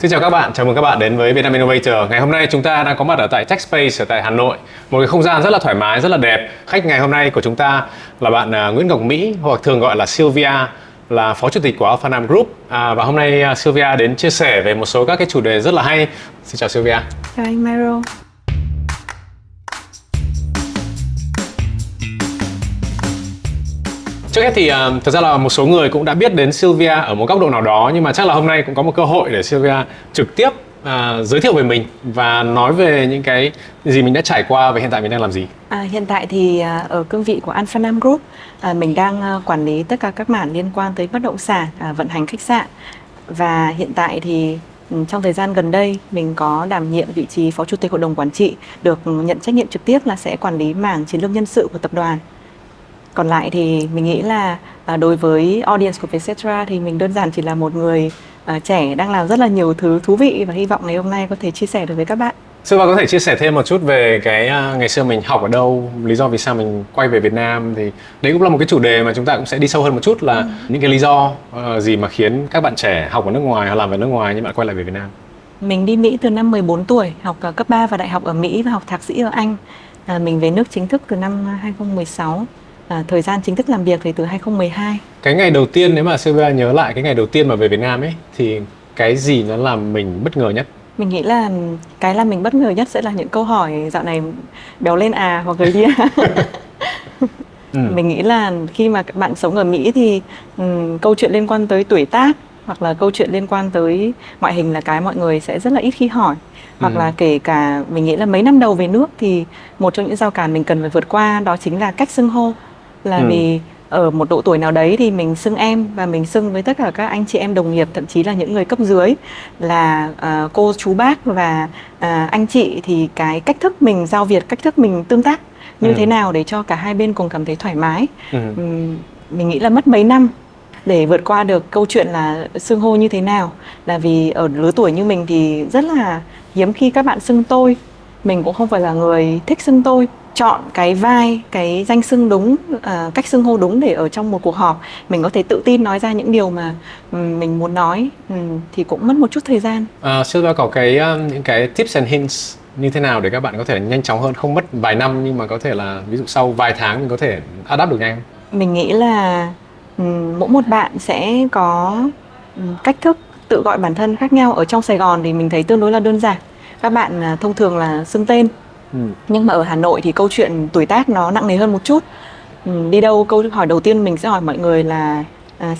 Xin chào các bạn, chào mừng các bạn đến với Vietnam Innovator. Ngày hôm nay chúng ta đang có mặt ở tại TechSpace ở tại Hà Nội. Một cái không gian rất là thoải mái, rất là đẹp. Khách ngày hôm nay của chúng ta là bạn Nguyễn Ngọc Mỹ, hoặc thường gọi là Sylvia, là phó chủ tịch của Alphanam Group. Và hôm nay Sylvia đến chia sẻ về một số các cái chủ đề rất là hay. Xin chào Sylvia. Chào anh Myro. Trước hết thì thật ra là một số người cũng đã biết đến Sylvia ở một góc độ nào đó, nhưng mà chắc là hôm nay cũng có một cơ hội để Sylvia trực tiếp giới thiệu về mình và nói về những cái gì mình đã trải qua và hiện tại mình đang làm gì. Hiện tại thì ở cương vị của Alphanam Group, mình đang quản lý tất cả các mảng liên quan tới bất động sản, vận hành khách sạn. Và hiện tại thì trong thời gian gần đây mình có đảm nhiệm vị trí phó chủ tịch hội đồng quản trị, được nhận trách nhiệm trực tiếp là sẽ quản lý mảng chiến lược nhân sự của tập đoàn. Còn lại thì mình nghĩ là đối với audience của Vietcetera thì mình đơn giản chỉ là một người trẻ đang làm rất là nhiều thứ thú vị, và hy vọng ngày hôm nay có thể chia sẻ được với các bạn. Sylvia có thể chia sẻ thêm một chút về cái ngày xưa mình học ở đâu, lý do vì sao mình quay về Việt Nam, thì đấy cũng là một cái chủ đề mà chúng ta cũng sẽ đi sâu hơn một chút là những cái lý do gì mà khiến các bạn trẻ học ở nước ngoài hoặc làm ở nước ngoài nhưng bạn quay lại về Việt Nam. Mình đi Mỹ từ năm 14 tuổi, học cấp 3 và đại học ở Mỹ và học thạc sĩ ở Anh. Mình về nước chính thức từ năm 2016. Thời gian chính thức làm việc thì từ 2012. Cái ngày đầu tiên, nếu mà Sylvia nhớ lại cái ngày đầu tiên mà về Việt Nam ấy, thì cái gì nó làm mình bất ngờ nhất? Mình nghĩ là cái làm mình bất ngờ nhất sẽ là những câu hỏi dạo này béo lên hoặc gầy đi Mình nghĩ là khi mà các bạn sống ở Mỹ thì câu chuyện liên quan tới tuổi tác hoặc là câu chuyện liên quan tới ngoại hình là cái mọi người sẽ rất là ít khi hỏi. Hoặc là kể cả mình nghĩ là mấy năm đầu về nước thì một trong những rào cản mình cần phải vượt qua đó chính là cách xưng hô. Là vì ở một độ tuổi nào đấy thì mình xưng em, và mình xưng với tất cả các anh chị em đồng nghiệp, thậm chí là những người cấp dưới là cô chú bác, và anh chị thì cái cách thức mình giao việc, cách thức mình tương tác như thế nào để cho cả hai bên cùng cảm thấy thoải mái. Mình nghĩ là mất mấy năm để vượt qua được câu chuyện là xưng hô như thế nào, là vì ở lứa tuổi như mình thì rất là hiếm khi các bạn xưng tôi. Mình cũng không phải là người thích xưng tôi. Chọn cái vai, cái danh xưng đúng, cách xưng hô đúng để ở trong một cuộc họp mình có thể tự tin nói ra những điều mà mình muốn nói, thì cũng mất một chút thời gian. Sylvia có những cái tips and hints như thế nào để các bạn có thể nhanh chóng hơn, không mất vài năm nhưng mà có thể là ví dụ sau vài tháng mình có thể adapt được nhanh? Mình nghĩ là mỗi một bạn sẽ có cách thức tự gọi bản thân khác nhau. Ở trong Sài Gòn thì mình thấy tương đối là đơn giản, các bạn thông thường là xưng tên. Nhưng mà ở Hà Nội thì câu chuyện tuổi tác nó nặng nề hơn một chút. Đi đâu câu hỏi đầu tiên mình sẽ hỏi mọi người là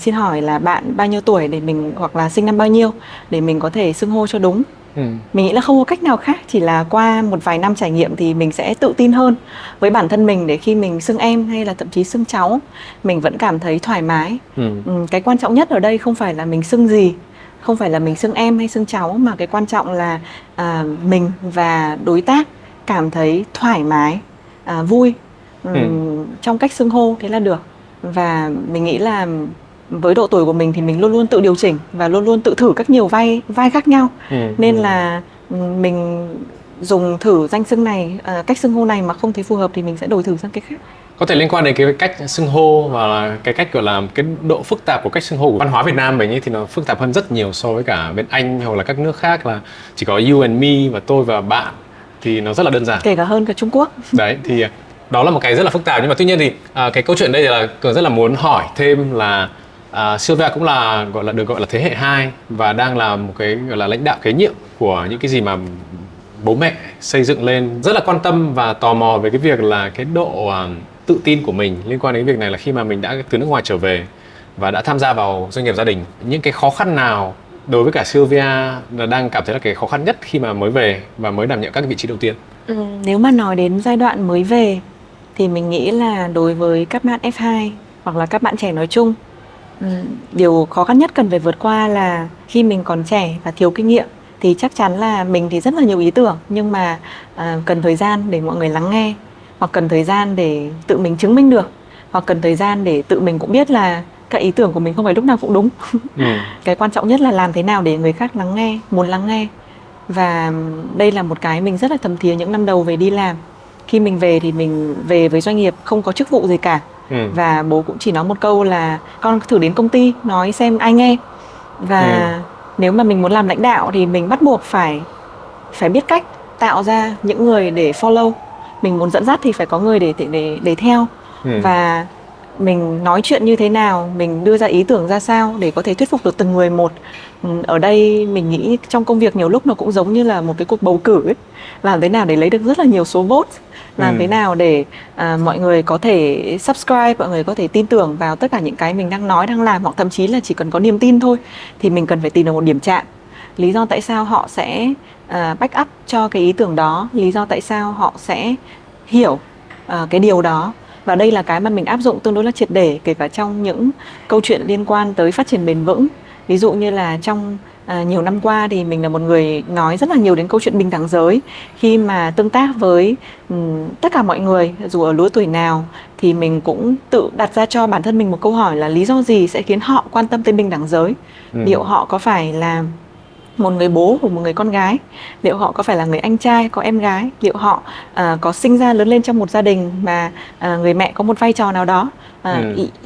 xin hỏi là bạn bao nhiêu tuổi, để mình, hoặc là sinh năm bao nhiêu, để mình có thể xưng hô cho đúng. Mình nghĩ là không có cách nào khác, chỉ là qua một vài năm trải nghiệm thì mình sẽ tự tin hơn với bản thân mình, để khi mình xưng em hay là thậm chí xưng cháu mình vẫn cảm thấy thoải mái. Cái quan trọng nhất ở đây không phải là mình xưng gì, không phải là mình xưng em hay xưng cháu, mà cái quan trọng là mình và đối tác cảm thấy thoải mái, vui trong cách xưng hô, thế là được. Và mình nghĩ là với độ tuổi của mình thì mình luôn luôn tự điều chỉnh và luôn luôn tự thử các nhiều vai khác nhau. Nên là mình dùng thử danh xưng này, cách xưng hô này mà không thấy phù hợp thì mình sẽ đổi thử sang cái khác. Có thể liên quan đến cái cách xưng hô và cái cách gọi là cái độ phức tạp của cách xưng hô của văn hóa Việt Nam mình ấy, thì nó phức tạp hơn rất nhiều so với cả bên Anh hoặc là các nước khác, là chỉ có you and me và tôi và bạn, thì nó rất là đơn giản. Kể cả hơn cả Trung Quốc. Đấy, thì đó là một cái rất là phức tạp. Nhưng mà tuy nhiên thì cái câu chuyện đây là Cường rất là muốn hỏi thêm là Sylvia cũng là được gọi là thế hệ 2 và đang là một cái gọi là lãnh đạo kế nhiệm của những cái gì mà bố mẹ xây dựng lên. Rất là quan tâm và tò mò về cái việc là cái độ tự tin của mình liên quan đến cái việc này, là khi mà mình đã từ nước ngoài trở về và đã tham gia vào doanh nghiệp gia đình, những cái khó khăn nào đối với cả Sylvia là đang cảm thấy là cái khó khăn nhất khi mà mới về và mới đảm nhiệm các vị trí đầu tiên? Nếu mà nói đến giai đoạn mới về thì mình nghĩ là đối với các bạn F2 hoặc là các bạn trẻ nói chung, điều khó khăn nhất cần phải vượt qua là khi mình còn trẻ và thiếu kinh nghiệm thì chắc chắn là mình thì rất là nhiều ý tưởng, nhưng mà cần thời gian để mọi người lắng nghe, hoặc cần thời gian để tự mình chứng minh được, hoặc cần thời gian để tự mình cũng biết là các ý tưởng của mình không phải lúc nào cũng đúng. Cái quan trọng nhất là làm thế nào để người khác lắng nghe, muốn lắng nghe. Và đây là một cái mình rất là thấm thía những năm đầu về đi làm. Khi mình về thì mình về với doanh nghiệp không có chức vụ gì cả. Và bố cũng chỉ nói một câu là con thử đến công ty nói xem ai nghe. Và Nếu mà mình muốn làm lãnh đạo thì mình bắt buộc phải biết cách tạo ra những người để follow. Mình muốn dẫn dắt thì phải có người để theo. Và mình nói chuyện như thế nào, mình đưa ra ý tưởng ra sao để có thể thuyết phục được từng người một. Ở đây mình nghĩ trong công việc nhiều lúc nó cũng giống như là một cái cuộc bầu cử ấy. Làm thế nào để lấy được rất là nhiều số vote, làm thế nào để mọi người có thể subscribe, mọi người có thể tin tưởng vào tất cả những cái mình đang nói, đang làm, hoặc thậm chí là chỉ cần có niềm tin thôi thì mình cần phải tìm được một điểm chạm. Lý do tại sao họ sẽ back up cho cái ý tưởng đó, lý do tại sao họ sẽ hiểu cái điều đó. Và đây là cái mà mình áp dụng tương đối là triệt để, kể cả trong những câu chuyện liên quan tới phát triển bền vững. Ví dụ như là trong nhiều năm qua thì mình là một người nói rất là nhiều đến câu chuyện bình đẳng giới. Khi mà tương tác với tất cả mọi người, dù ở lứa tuổi nào, thì mình cũng tự đặt ra cho bản thân mình một câu hỏi là lý do gì sẽ khiến họ quan tâm tới bình đẳng giới. Liệu họ có phải là một người bố của một người con gái? Liệu họ có phải là người anh trai, có em gái? Liệu họ có sinh ra lớn lên trong một gia đình mà người mẹ có một vai trò nào đó?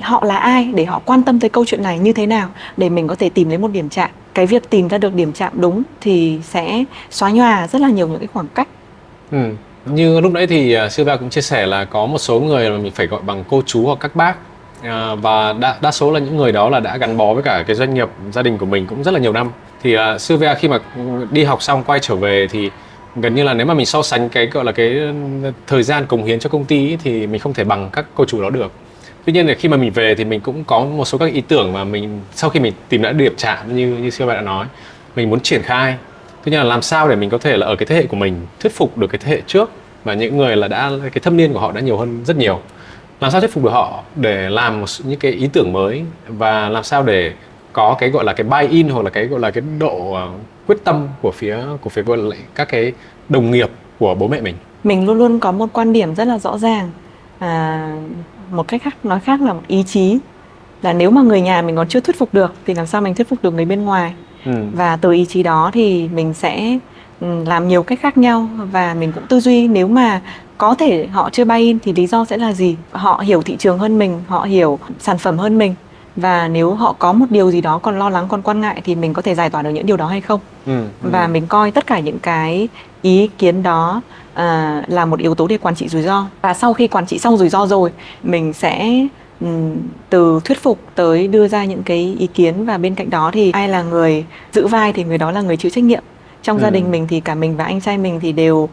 Họ là ai để họ quan tâm tới câu chuyện này như thế nào, để mình có thể tìm lấy một điểm chạm. Cái việc tìm ra được điểm chạm đúng thì sẽ xóa nhòa rất là nhiều những cái khoảng cách. Như lúc nãy thì Sylvia cũng chia sẻ là có một số người mà mình phải gọi bằng cô chú hoặc các bác. Và đa số là những người đó là đã gắn bó với cả cái doanh nghiệp gia đình của mình cũng rất là nhiều năm. Thì Sylvia khi mà đi học xong quay trở về thì gần như là nếu mà mình so sánh cái gọi là cái thời gian cống hiến cho công ty ấy, thì mình không thể bằng các cô chú đó được. Tuy nhiên là khi mà mình về thì mình cũng có một số các ý tưởng mà mình sau khi mình tìm đã điểm chạm như Sylvia đã nói, mình muốn triển khai. Thứ nhất là làm sao để mình có thể là ở cái thế hệ của mình thuyết phục được cái thế hệ trước, và những người là đã cái thâm niên của họ đã nhiều hơn rất nhiều. Làm sao thuyết phục được họ để làm những cái ý tưởng mới, và làm sao để có cái gọi là cái buy-in, hoặc là cái gọi là cái độ quyết tâm của phía gọi là các cái đồng nghiệp của bố mẹ mình. Mình luôn luôn có một quan điểm rất là rõ ràng, một cách nói khác là một ý chí, là nếu mà người nhà mình còn chưa thuyết phục được thì làm sao mình thuyết phục được người bên ngoài. Và từ ý chí đó thì mình sẽ làm nhiều cách khác nhau, và mình cũng tư duy nếu mà có thể họ chưa buy in thì lý do sẽ là gì. Họ hiểu thị trường hơn mình, họ hiểu sản phẩm hơn mình, và nếu họ có một điều gì đó còn lo lắng, còn quan ngại thì mình có thể giải tỏa được những điều đó hay không. Và mình coi tất cả những cái ý kiến đó là một yếu tố để quản trị rủi ro. Và sau khi quản trị xong rủi ro rồi, mình sẽ từ thuyết phục tới đưa ra những cái ý kiến, và bên cạnh đó thì ai là người giữ vai thì người đó là người chịu trách nhiệm. Trong gia đình mình thì cả mình và anh trai mình thì đều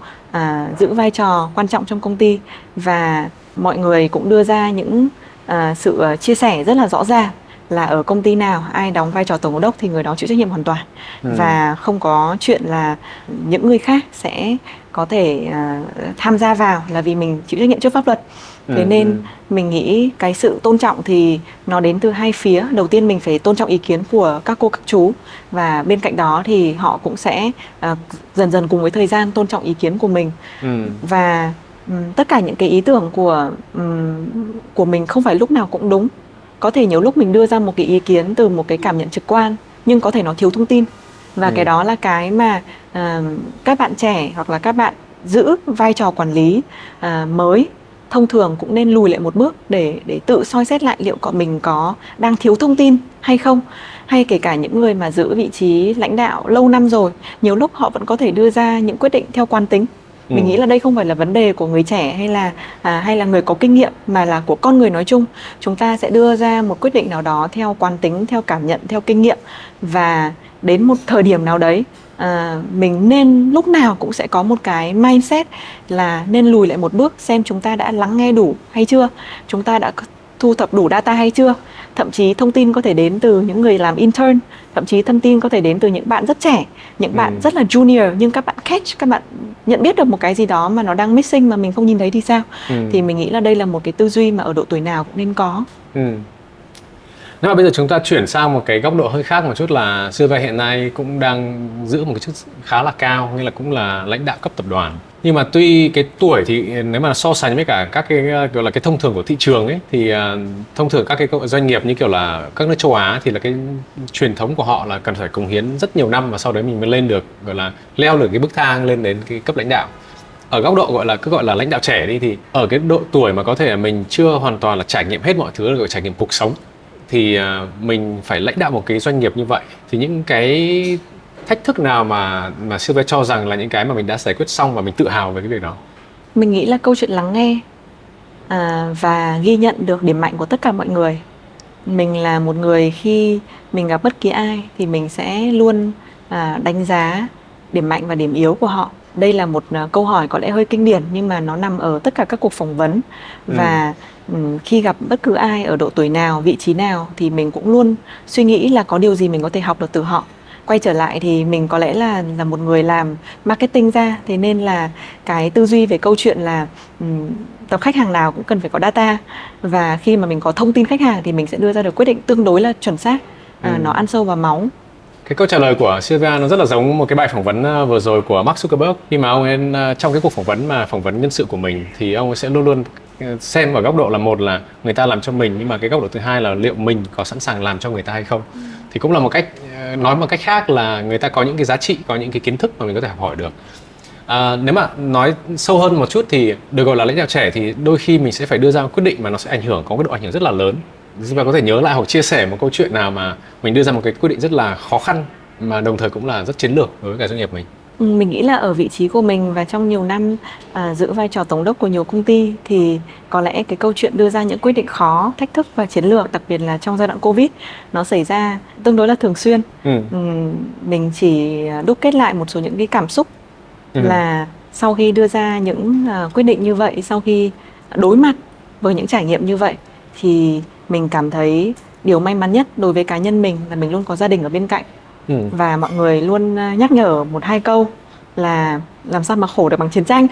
giữ vai trò quan trọng trong công ty, và mọi người cũng đưa ra những sự chia sẻ rất là rõ ràng là ở công ty nào ai đóng vai trò tổng giám đốc thì người đó chịu trách nhiệm hoàn toàn. Và không có chuyện là những người khác sẽ có thể tham gia vào là vì mình chịu trách nhiệm trước pháp luật. Thế nên mình nghĩ cái sự tôn trọng thì nó đến từ hai phía. Đầu tiên mình phải tôn trọng ý kiến của các cô các chú, và bên cạnh đó thì họ cũng sẽ dần dần cùng với thời gian tôn trọng ý kiến của mình. Và tất cả những cái ý tưởng của mình không phải lúc nào cũng đúng. Có thể nhiều lúc mình đưa ra một cái ý kiến từ một cái cảm nhận trực quan, nhưng có thể nó thiếu thông tin. Và cái đó là cái mà các bạn trẻ hoặc là các bạn giữ vai trò quản lý mới thông thường cũng nên lùi lại một bước để tự soi xét lại liệu mình có đang thiếu thông tin hay không. Hay kể cả những người mà giữ vị trí lãnh đạo lâu năm rồi, nhiều lúc họ vẫn có thể đưa ra những quyết định theo quán tính. Mình nghĩ là đây không phải là vấn đề của người trẻ hay là người có kinh nghiệm, mà là của con người nói chung. Chúng ta sẽ đưa ra một quyết định nào đó theo quán tính, theo cảm nhận, theo kinh nghiệm, và đến một thời điểm nào đấy mình nên lúc nào cũng sẽ có một cái mindset là nên lùi lại một bước, xem chúng ta đã lắng nghe đủ hay chưa, chúng ta đã thu thập đủ data hay chưa. Thậm chí thông tin có thể đến từ những người làm intern, thậm chí thông tin có thể đến từ những bạn rất trẻ, những bạn rất là junior, nhưng các bạn catch, các bạn nhận biết được một cái gì đó mà nó đang missing mà mình không nhìn thấy thì sao. Thì mình nghĩ là đây là một cái tư duy mà ở độ tuổi nào cũng nên có. Nếu mà bây giờ chúng ta chuyển sang một cái góc độ hơi khác một chút, là Sylvia hiện nay cũng đang giữ một cái chức khá là cao, nghĩa là cũng là lãnh đạo cấp tập đoàn. Nhưng mà tuy cái tuổi thì nếu mà so sánh với cả các cái gọi là cái thông thường của thị trường ấy, thì thông thường các cái doanh nghiệp như kiểu là các nước châu Á thì là cái truyền thống của họ là cần phải cống hiến rất nhiều năm, và sau đấy mình mới lên được, gọi là leo được cái bậc thang lên đến cái cấp lãnh đạo. Ở góc độ gọi là lãnh đạo trẻ đi, thì ở cái độ tuổi mà có thể là mình chưa hoàn toàn là trải nghiệm hết mọi thứ, gọi trải nghiệm cuộc sống, thì mình phải lãnh đạo một cái doanh nghiệp như vậy, thì những cái thách thức nào mà Sylvia cho rằng là những cái mà mình đã giải quyết xong và mình tự hào về cái việc đó? Mình nghĩ là câu chuyện lắng nghe và ghi nhận được điểm mạnh của tất cả mọi người. Mình là một người khi mình gặp bất kỳ ai thì mình sẽ luôn đánh giá điểm mạnh và điểm yếu của họ. Đây là một câu hỏi có lẽ hơi kinh điển nhưng mà nó nằm ở tất cả các cuộc phỏng vấn. Và khi gặp bất cứ ai ở độ tuổi nào, vị trí nào thì mình cũng luôn suy nghĩ là có điều gì mình có thể học được từ họ. Quay trở lại thì mình có lẽ là một người làm marketing ra, thế nên là cái tư duy về câu chuyện là tập khách hàng nào cũng cần phải có data, và khi mà mình có thông tin khách hàng thì mình sẽ đưa ra được quyết định tương đối là chuẩn xác, nó ăn sâu vào máu. Cái câu trả lời của Sylvia nó rất là giống một cái bài phỏng vấn vừa rồi của Mark Zuckerberg. Khi mà ông ấy trong cái cuộc phỏng vấn phỏng vấn nhân sự của mình thì ông ấy sẽ luôn luôn xem ở góc độ là một là người ta làm cho mình, nhưng mà cái góc độ thứ hai là liệu mình có sẵn sàng làm cho người ta hay không. Thì cũng là một cách nói một cách khác là người ta có những cái giá trị, có những cái kiến thức mà mình có thể học hỏi được. Nếu mà nói sâu hơn một chút thì được gọi là lãnh đạo trẻ thì đôi khi mình sẽ phải đưa ra một quyết định mà nó sẽ có cái độ ảnh hưởng rất là lớn. Và có thể nhớ lại hoặc chia sẻ một câu chuyện nào mà mình đưa ra một cái quyết định rất là khó khăn mà đồng thời cũng là rất chiến lược đối với cả doanh nghiệp mình. Mình nghĩ là ở vị trí của mình và trong nhiều năm giữ vai trò tổng đốc của nhiều công ty thì có lẽ cái câu chuyện đưa ra những quyết định khó, thách thức và chiến lược, đặc biệt là trong giai đoạn Covid, nó xảy ra tương đối là thường xuyên. Mình chỉ đúc kết lại một số những cái cảm xúc là sau khi đưa ra những quyết định như vậy, sau khi đối mặt với những trải nghiệm như vậy thì mình cảm thấy điều may mắn nhất đối với cá nhân mình là mình luôn có gia đình ở bên cạnh. Và mọi người luôn nhắc nhở một hai câu là làm sao mà khổ được bằng chiến tranh.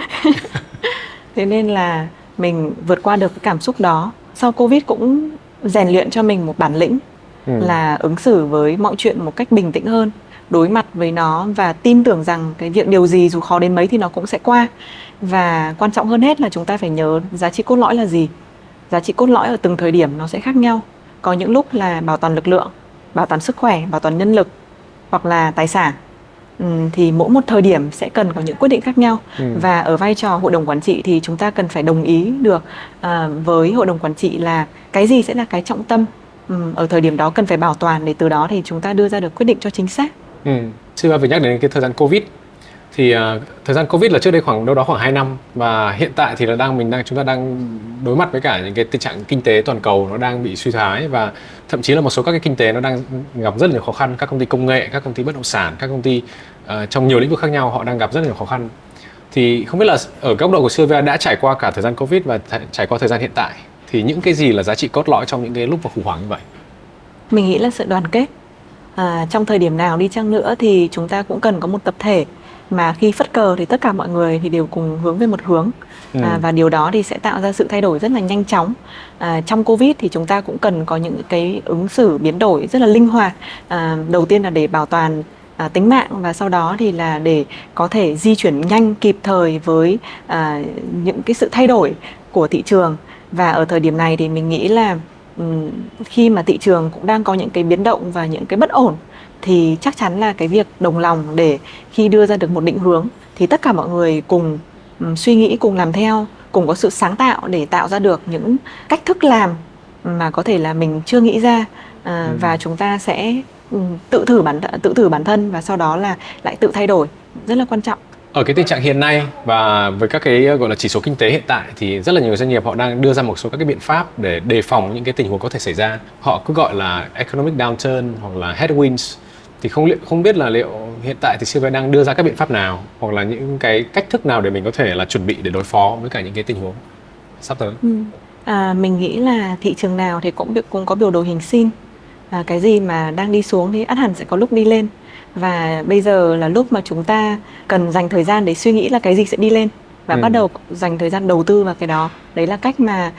Thế nên là mình vượt qua được cái cảm xúc đó. Sau Covid cũng rèn luyện cho mình một bản lĩnh là ứng xử với mọi chuyện một cách bình tĩnh hơn, đối mặt với nó và tin tưởng rằng cái việc điều gì dù khó đến mấy thì nó cũng sẽ qua. Và quan trọng hơn hết là chúng ta phải nhớ giá trị cốt lõi là gì. Giá trị cốt lõi ở từng thời điểm nó sẽ khác nhau. Có những lúc là bảo toàn lực lượng, bảo toàn sức khỏe, bảo toàn nhân lực hoặc là tài sản, thì mỗi một thời điểm sẽ cần có những quyết định khác nhau. Và ở vai trò hội đồng quản trị thì chúng ta cần phải đồng ý được với hội đồng quản trị là cái gì sẽ là cái trọng tâm ở thời điểm đó cần phải bảo toàn, để từ đó thì chúng ta đưa ra được quyết định cho chính xác. Sylvia vừa nhắc đến cái thời gian Covid thì thời gian Covid là trước đây đâu đó khoảng 2 năm, và hiện tại thì là chúng ta đang đối mặt với cả những cái tình trạng kinh tế toàn cầu nó đang bị suy thoái, và thậm chí là một số các cái kinh tế nó đang gặp rất là nhiều khó khăn. Các công ty công nghệ, các công ty bất động sản, các công ty trong nhiều lĩnh vực khác nhau họ đang gặp rất là nhiều khó khăn. Thì không biết là ở góc độ của Sylvia đã trải qua cả thời gian Covid và trải qua thời gian hiện tại thì những cái gì là giá trị cốt lõi trong những cái lúc khủng hoảng như vậy? Mình nghĩ là sự đoàn kết. Trong thời điểm nào đi chăng nữa thì chúng ta cũng cần có một tập thể mà khi phất cờ thì tất cả mọi người thì đều cùng hướng về một hướng, và điều đó thì sẽ tạo ra sự thay đổi rất là nhanh chóng. Trong Covid thì chúng ta cũng cần có những cái ứng xử biến đổi rất là linh hoạt. Đầu tiên là để bảo toàn tính mạng, và sau đó thì là để có thể di chuyển nhanh kịp thời với những cái sự thay đổi của thị trường. Và ở thời điểm này thì mình nghĩ là khi mà thị trường cũng đang có những cái biến động và những cái bất ổn thì chắc chắn là cái việc đồng lòng để khi đưa ra được một định hướng thì tất cả mọi người cùng suy nghĩ, cùng làm theo, cùng có sự sáng tạo để tạo ra được những cách thức làm mà có thể là mình chưa nghĩ ra, và chúng ta sẽ tự thử bản thân và sau đó là lại tự thay đổi, rất là quan trọng. Ở cái tình trạng hiện nay và với các cái gọi là chỉ số kinh tế hiện tại thì rất là nhiều doanh nghiệp họ đang đưa ra một số các cái biện pháp để đề phòng những cái tình huống có thể xảy ra. Họ cứ gọi là economic downturn hoặc là headwinds. Thì không biết là liệu hiện tại thì Sylvia đang đưa ra các biện pháp nào hoặc là những cái cách thức nào để mình có thể là chuẩn bị để đối phó với cả những cái tình huống sắp tới? Mình nghĩ là thị trường nào thì cũng có biểu đồ hình sin. Cái gì mà đang đi xuống thì ắt hẳn sẽ có lúc đi lên. Và bây giờ là lúc mà chúng ta cần dành thời gian để suy nghĩ là cái gì sẽ đi lên và bắt đầu dành thời gian đầu tư vào cái đó. Đấy là cách mà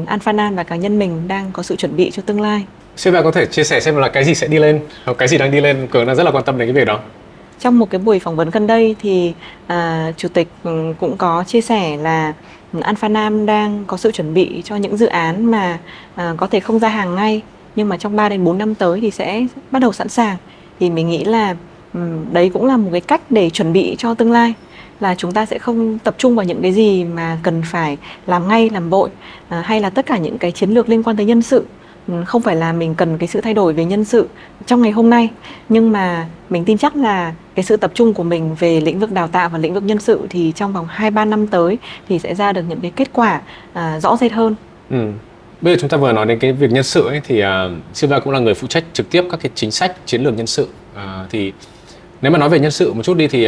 Alphanan và cá nhân mình đang có sự chuẩn bị cho tương lai. Sylvia có thể chia sẻ xem là cái gì sẽ đi lên hoặc cái gì đang đi lên? Cường đang rất là quan tâm đến cái việc đó. Trong một cái buổi phỏng vấn gần đây thì chủ tịch cũng có chia sẻ là Alphanan đang có sự chuẩn bị cho những dự án mà có thể không ra hàng ngay, nhưng mà trong 3 đến 4 năm tới thì sẽ bắt đầu sẵn sàng. Thì mình nghĩ là đấy cũng là một cái cách để chuẩn bị cho tương lai, là chúng ta sẽ không tập trung vào những cái gì mà cần phải làm ngay, làm vội, hay là tất cả những cái chiến lược liên quan tới nhân sự không phải là mình cần cái sự thay đổi về nhân sự trong ngày hôm nay, nhưng mà mình tin chắc là cái sự tập trung của mình về lĩnh vực đào tạo và lĩnh vực nhân sự thì trong vòng 2-3 năm tới thì sẽ ra được những cái kết quả rõ rệt hơn. Bây giờ chúng ta vừa nói đến cái việc nhân sự ấy, thì Sylvia cũng là người phụ trách trực tiếp các cái chính sách chiến lược nhân sự. Thì nếu mà nói về nhân sự một chút đi thì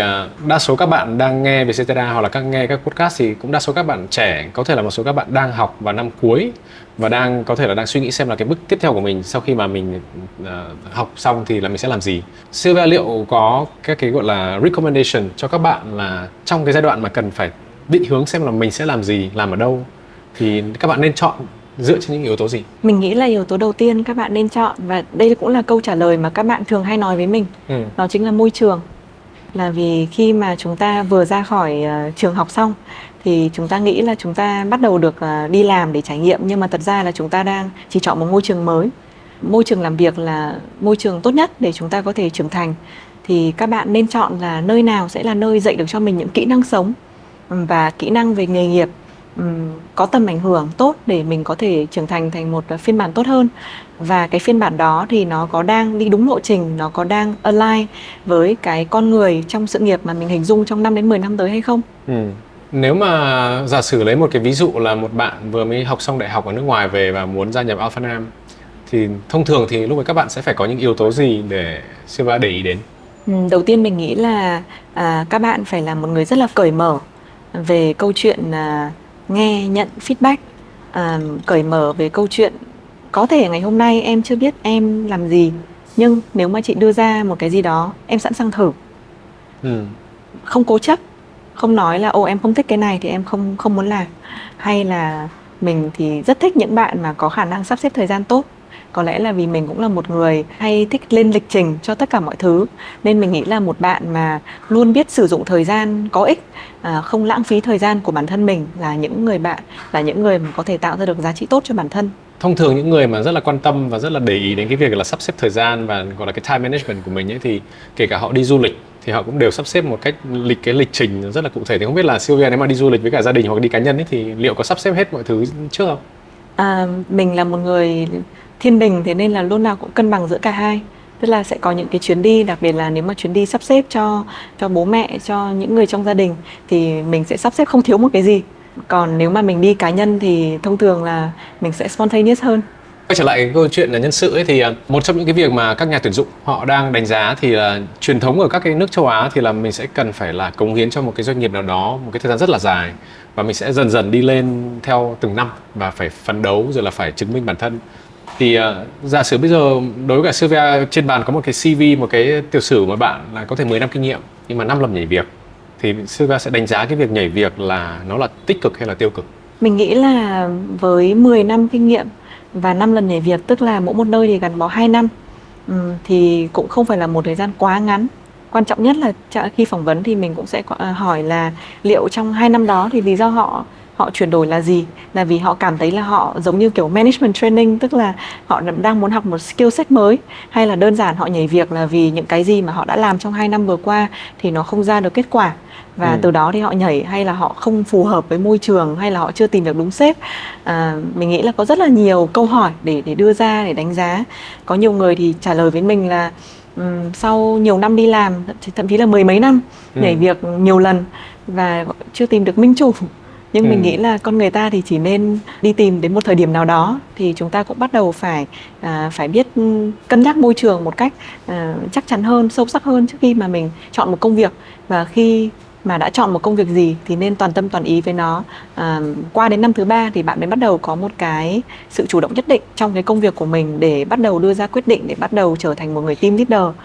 đa số các bạn đang nghe về Vietcetera hoặc là nghe các podcast thì cũng đa số các bạn trẻ, có thể là một số các bạn đang học vào năm cuối và có thể là đang suy nghĩ xem là cái bước tiếp theo của mình sau khi mà mình học xong thì là mình sẽ làm gì. Sylvia liệu có các cái gọi là recommendation cho các bạn là trong cái giai đoạn mà cần phải định hướng xem là mình sẽ làm gì, làm ở đâu thì các bạn nên chọn dựa trên những yếu tố gì? Mình nghĩ là yếu tố đầu tiên các bạn nên chọn, và đây cũng là câu trả lời mà các bạn thường hay nói với mình, đó chính là môi trường. Là vì khi mà chúng ta vừa ra khỏi trường học xong thì chúng ta nghĩ là chúng ta bắt đầu được đi làm để trải nghiệm, nhưng mà thật ra là chúng ta đang chỉ chọn một môi trường mới. Môi trường làm việc là môi trường tốt nhất để chúng ta có thể trưởng thành. Thì các bạn nên chọn là nơi nào sẽ là nơi dạy được cho mình những kỹ năng sống và kỹ năng về nghề nghiệp có tầm ảnh hưởng tốt để mình có thể trưởng thành thành một phiên bản tốt hơn. Và cái phiên bản đó thì nó có đang đi đúng lộ trình, nó có đang align với cái con người trong sự nghiệp mà mình hình dung trong 5 đến 10 năm tới hay không? Nếu mà giả sử lấy một cái ví dụ là một bạn vừa mới học xong đại học ở nước ngoài về và muốn gia nhập Alpha Nam, thì thông thường thì lúc ấy các bạn sẽ phải có những yếu tố gì để Sylvia để ý đến? Đầu tiên mình nghĩ là các bạn phải là một người rất là cởi mở về câu chuyện nghe nhận feedback, cởi mở về câu chuyện có thể ngày hôm nay em chưa biết em làm gì, nhưng nếu mà chị đưa ra một cái gì đó em sẵn sàng thử. Không cố chấp, không nói là em không thích cái này thì em không muốn làm, hay là mình thì rất thích những bạn mà có khả năng sắp xếp thời gian tốt. Có lẽ là vì mình cũng là một người hay thích lên lịch trình cho tất cả mọi thứ, nên mình nghĩ là một bạn mà luôn biết sử dụng thời gian có ích, không lãng phí thời gian của bản thân mình là những người mà có thể tạo ra được giá trị tốt cho bản thân. Thông thường những người mà rất là quan tâm và rất là để ý đến cái việc là sắp xếp thời gian và gọi là cái time management của mình ấy, thì kể cả họ đi du lịch thì họ cũng đều sắp xếp một cách cái lịch trình rất là cụ thể. Thì không biết là Sylvia nếu mà đi du lịch với cả gia đình hoặc đi cá nhân ấy thì liệu có sắp xếp hết mọi thứ trước không? Mình là một người thiên đình, thế nên là lúc nào cũng cân bằng giữa cả hai. Tức là sẽ có những cái chuyến đi, đặc biệt là nếu mà chuyến đi sắp xếp cho bố mẹ, cho những người trong gia đình thì mình sẽ sắp xếp không thiếu một cái gì. Còn nếu mà mình đi cá nhân thì thông thường là mình sẽ spontaneous hơn. Quay trở lại cái câu chuyện là nhân sự ấy, thì một trong những cái việc mà các nhà tuyển dụng họ đang đánh giá thì là truyền thống ở các cái nước châu Á thì là mình sẽ cần phải là cống hiến cho một cái doanh nghiệp nào đó một cái thời gian rất là dài, và mình sẽ dần dần đi lên theo từng năm và phải phấn đấu rồi là phải chứng minh bản thân. Thì giả sử bây giờ đối với cả Sylvia trên bàn có một cái CV, một cái tiểu sử mà bạn là có thể 10 năm kinh nghiệm nhưng mà 5 lần nhảy việc, thì Sylvia sẽ đánh giá cái việc nhảy việc là nó là tích cực hay là tiêu cực? Mình nghĩ là với 10 năm kinh nghiệm và 5 lần nhảy việc, tức là mỗi một nơi thì gắn bó 2 năm, thì cũng không phải là một thời gian quá ngắn. Quan trọng nhất là khi phỏng vấn thì mình cũng sẽ hỏi là liệu trong 2 năm đó thì lý do họ chuyển đổi là gì? Là vì họ cảm thấy là họ giống như kiểu management training, tức là họ đang muốn học một skill set mới, hay là đơn giản họ nhảy việc là vì những cái gì mà họ đã làm trong 2 năm vừa qua thì nó không ra được kết quả, và từ đó thì họ nhảy, hay là họ không phù hợp với môi trường, hay là họ chưa tìm được đúng sếp. Mình nghĩ là có rất là nhiều câu hỏi để đưa ra, để đánh giá. Có nhiều người thì trả lời với mình là sau nhiều năm đi làm, thậm chí là 10 mấy năm, nhảy việc nhiều lần và chưa tìm được minh chủ. Nhưng mình nghĩ là con người ta thì chỉ nên đi tìm đến một thời điểm nào đó thì chúng ta cũng bắt đầu phải biết cân nhắc môi trường một cách chắc chắn hơn, sâu sắc hơn trước khi mà mình chọn một công việc. Và khi mà đã chọn một công việc gì thì nên toàn tâm toàn ý với nó. Qua đến năm thứ 3 thì bạn mới bắt đầu có một cái sự chủ động nhất định trong cái công việc của mình để bắt đầu đưa ra quyết định, để bắt đầu trở thành một người team leader.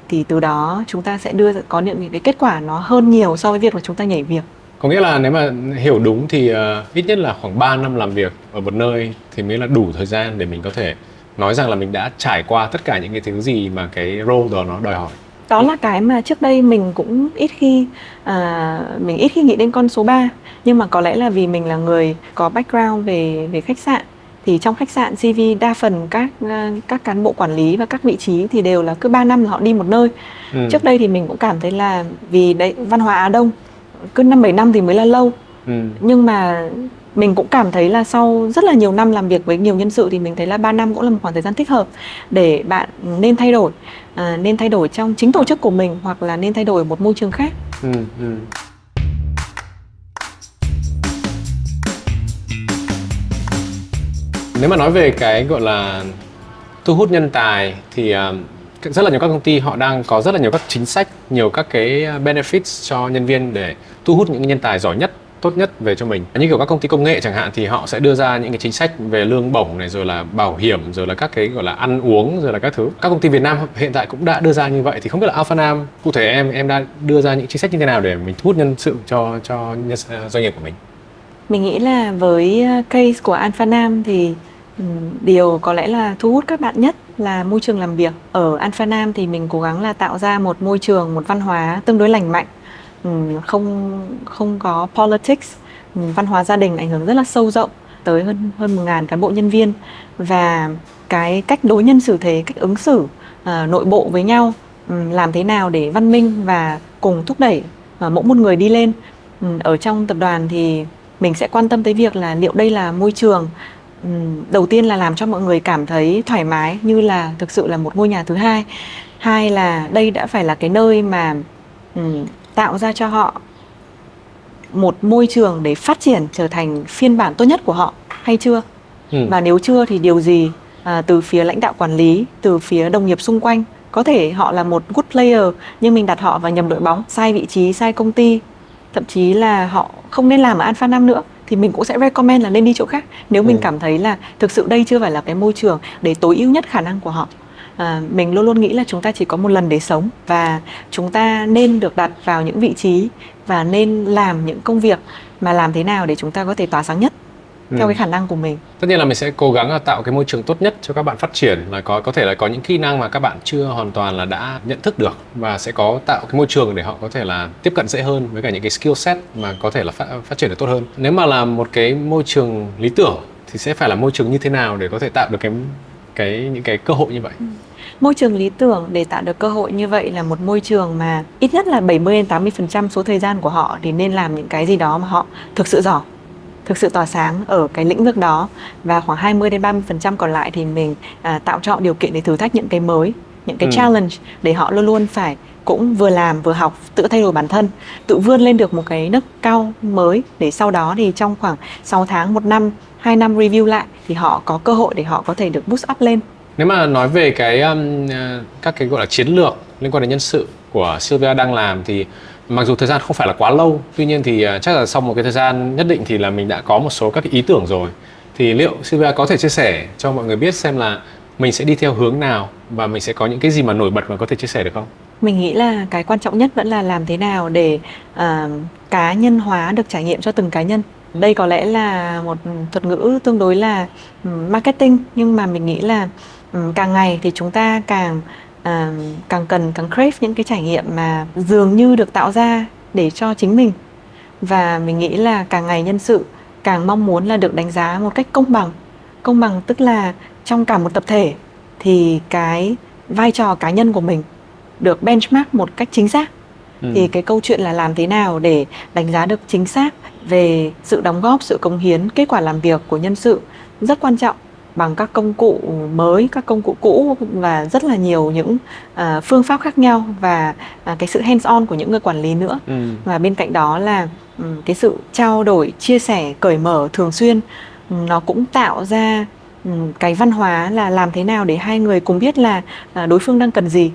Thì từ đó chúng ta sẽ có những cái kết quả nó hơn nhiều so với việc là chúng ta nhảy việc. Có nghĩa là nếu mà hiểu đúng thì ít nhất là khoảng 3 năm làm việc ở một nơi thì mới là đủ thời gian để mình có thể nói rằng là mình đã trải qua tất cả những cái thứ gì mà cái role đó nó đòi hỏi. Đó là cái mà trước đây mình cũng ít khi nghĩ đến con số 3. Nhưng mà có lẽ là vì mình là người có background về khách sạn. Thì trong khách sạn CV đa phần các cán bộ quản lý và các vị trí thì đều là cứ 3 năm là họ đi một nơi. Trước đây thì mình cũng cảm thấy là vì đấy văn hóa Á Đông, cứ 5-7 năm thì mới là lâu. Nhưng mà mình cũng cảm thấy là sau rất là nhiều năm làm việc với nhiều nhân sự thì mình thấy là 3 năm cũng là một khoảng thời gian thích hợp để bạn nên thay đổi. Nên thay đổi trong chính tổ chức của mình hoặc là nên thay đổi ở một môi trường khác. Nếu mà nói về cái gọi là thu hút nhân tài thì rất là nhiều các công ty họ đang có rất là nhiều các chính sách, nhiều các cái benefits cho nhân viên để thu hút những nhân tài giỏi nhất, tốt nhất về cho mình. Như kiểu các công ty công nghệ chẳng hạn thì họ sẽ đưa ra những cái chính sách về lương bổng này, rồi là bảo hiểm, rồi là các cái gọi là ăn uống, rồi là các thứ. Các công ty Việt Nam hiện tại cũng đã đưa ra như vậy, thì không biết là Alpha Nam cụ thể em đã đưa ra những chính sách như thế nào để mình thu hút nhân sự cho doanh nghiệp của mình? Mình nghĩ là với case của Alpha Nam thì điều có lẽ là thu hút các bạn nhất là môi trường làm việc. Ở Alpha Nam thì mình cố gắng là tạo ra một môi trường, một văn hóa tương đối lành mạnh, không có politics, văn hóa gia đình ảnh hưởng rất là sâu rộng tới hơn 1.000 cán bộ nhân viên, và cái cách đối nhân xử thế, cách ứng xử nội bộ với nhau, làm thế nào để văn minh và cùng thúc đẩy mỗi một người đi lên. Ở trong tập đoàn thì mình sẽ quan tâm tới việc là liệu đây là môi trường đầu tiên là làm cho mọi người cảm thấy thoải mái như là thực sự là một ngôi nhà thứ hai. Hai là đây đã phải là cái nơi mà tạo ra cho họ một môi trường để phát triển trở thành phiên bản tốt nhất của họ hay chưa? Và nếu chưa thì điều gì từ phía lãnh đạo quản lý, từ phía đồng nghiệp xung quanh, có thể họ là một good player nhưng mình đặt họ vào nhầm đội bóng, sai vị trí, sai công ty, thậm chí là họ không nên làm ở Alpha Nam nữa, thì mình cũng sẽ recommend là nên đi chỗ khác nếu mình cảm thấy là thực sự đây chưa phải là cái môi trường để tối ưu nhất khả năng của họ. Mình luôn luôn nghĩ là chúng ta chỉ có một lần để sống, và chúng ta nên được đặt vào những vị trí và nên làm những công việc mà làm thế nào để chúng ta có thể tỏa sáng nhất theo cái khả năng của mình. Tất nhiên là mình sẽ cố gắng là tạo cái môi trường tốt nhất cho các bạn phát triển, là có thể là có những kỹ năng mà các bạn chưa hoàn toàn là đã nhận thức được, và sẽ có tạo cái môi trường để họ có thể là tiếp cận dễ hơn với cả những cái skill set mà có thể là phát triển được tốt hơn. Nếu mà là một cái môi trường lý tưởng thì sẽ phải là môi trường như thế nào để có thể tạo được những cái cơ hội như vậy? Môi trường lý tưởng để tạo được cơ hội như vậy là một môi trường mà ít nhất là 70-80% số thời gian của họ thì nên làm những cái gì đó mà họ thực sự giỏi, thực sự tỏa sáng ở cái lĩnh vực đó, và khoảng 20-30% còn lại thì mình tạo cho họ điều kiện để thử thách những cái mới, những cái challenge, để họ luôn luôn phải cũng vừa làm vừa học, tự thay đổi bản thân, tự vươn lên được một cái nấc cao mới, để sau đó thì trong khoảng 6 tháng, 1 năm, 2 năm review lại thì họ có cơ hội để họ có thể được boost up lên. Nếu mà nói về các cái gọi là chiến lược liên quan đến nhân sự của Sylvia đang làm thì mặc dù thời gian không phải là quá lâu, tuy nhiên thì chắc là sau một cái thời gian nhất định thì là mình đã có một số các cái ý tưởng rồi. Thì liệu Sylvia có thể chia sẻ cho mọi người biết xem là mình sẽ đi theo hướng nào và mình sẽ có những cái gì mà nổi bật mà có thể chia sẻ được không? Mình nghĩ là cái quan trọng nhất vẫn là làm thế nào để cá nhân hóa được trải nghiệm cho từng cá nhân. Đây có lẽ là một thuật ngữ tương đối là marketing, nhưng mà mình nghĩ là càng ngày thì chúng ta càng crave những cái trải nghiệm mà dường như được tạo ra để cho chính mình. Và mình nghĩ là càng ngày nhân sự càng mong muốn là được đánh giá một cách công bằng. Công bằng tức là trong cả một tập thể thì cái vai trò cá nhân của mình được benchmark một cách chính xác. Thì cái câu chuyện là làm thế nào để đánh giá được chính xác về sự đóng góp, sự cống hiến, kết quả làm việc của nhân sự rất quan trọng, bằng các công cụ mới, các công cụ cũ và rất là nhiều những phương pháp khác nhau, và cái sự hands on của những người quản lý nữa. Và bên cạnh đó là cái sự trao đổi, chia sẻ, cởi mở thường xuyên, nó cũng tạo ra cái văn hóa là làm thế nào để hai người cùng biết là đối phương đang cần gì.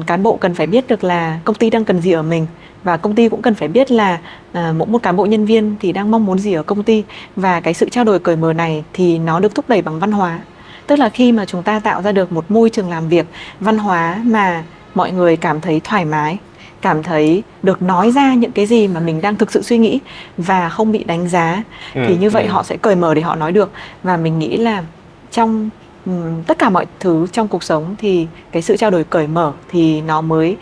Cán bộ cần phải biết được là công ty đang cần gì ở mình, và công ty cũng cần phải biết là mỗi một cán bộ nhân viên thì đang mong muốn gì ở công ty. Và cái sự trao đổi cởi mở này thì nó được thúc đẩy bằng văn hóa. Tức là khi mà chúng ta tạo ra được một môi trường làm việc văn hóa mà mọi người cảm thấy thoải mái, cảm thấy được nói ra những cái gì mà mình đang thực sự suy nghĩ và không bị đánh giá, thì như vậy họ sẽ cởi mở để họ nói được. Và mình nghĩ là trong tất cả mọi thứ trong cuộc sống thì cái sự trao đổi cởi mở thì nó mới